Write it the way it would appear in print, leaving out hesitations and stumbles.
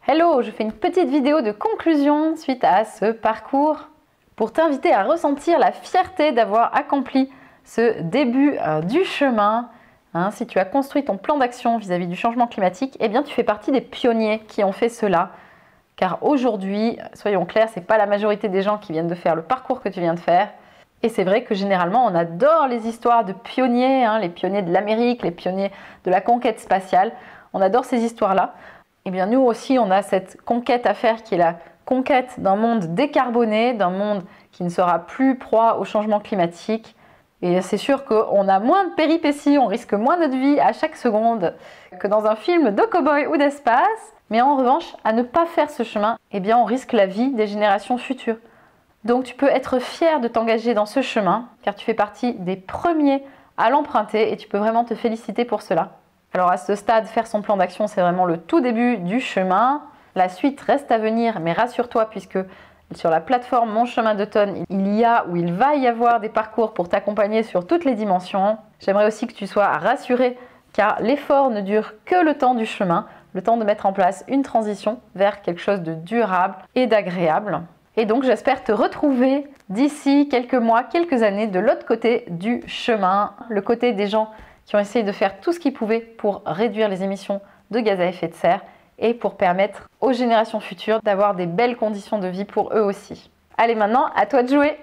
Hello, je fais une petite vidéo de conclusion suite à ce parcours pour t'inviter à ressentir la fierté d'avoir accompli ce début du chemin. Si tu as construit ton plan d'action vis-à-vis du changement climatique, eh bien tu fais partie des pionniers qui ont fait cela. Car aujourd'hui, soyons clairs, ce n'est pas la majorité des gens qui viennent de faire le parcours que tu viens de faire. Et c'est vrai que généralement, on adore les histoires de pionniers, les pionniers de l'Amérique, les pionniers de la conquête spatiale. On adore ces histoires-là. Eh bien, nous aussi, on a cette conquête à faire qui est la conquête d'un monde décarboné, d'un monde qui ne sera plus proie au changement climatique. Et c'est sûr qu'on a moins de péripéties, on risque moins notre vie à chaque seconde que dans un film de cow-boy ou d'espace. Mais en revanche, à ne pas faire ce chemin, eh bien, on risque la vie des générations futures. Donc, tu peux être fier de t'engager dans ce chemin, car tu fais partie des premiers à l'emprunter et tu peux vraiment te féliciter pour cela. Alors à ce stade, faire son plan d'action, c'est vraiment le tout début du chemin. La suite reste à venir, mais rassure-toi puisque sur la plateforme Mon Chemin d'Automne, il va y avoir des parcours pour t'accompagner sur toutes les dimensions. J'aimerais aussi que tu sois rassuré car l'effort ne dure que le temps du chemin, le temps de mettre en place une transition vers quelque chose de durable et d'agréable. Et donc j'espère te retrouver d'ici quelques mois, quelques années de l'autre côté du chemin, le côté des gens qui ont essayé de faire tout ce qu'ils pouvaient pour réduire les émissions de gaz à effet de serre et pour permettre aux générations futures d'avoir des belles conditions de vie pour eux aussi. Allez maintenant, à toi de jouer!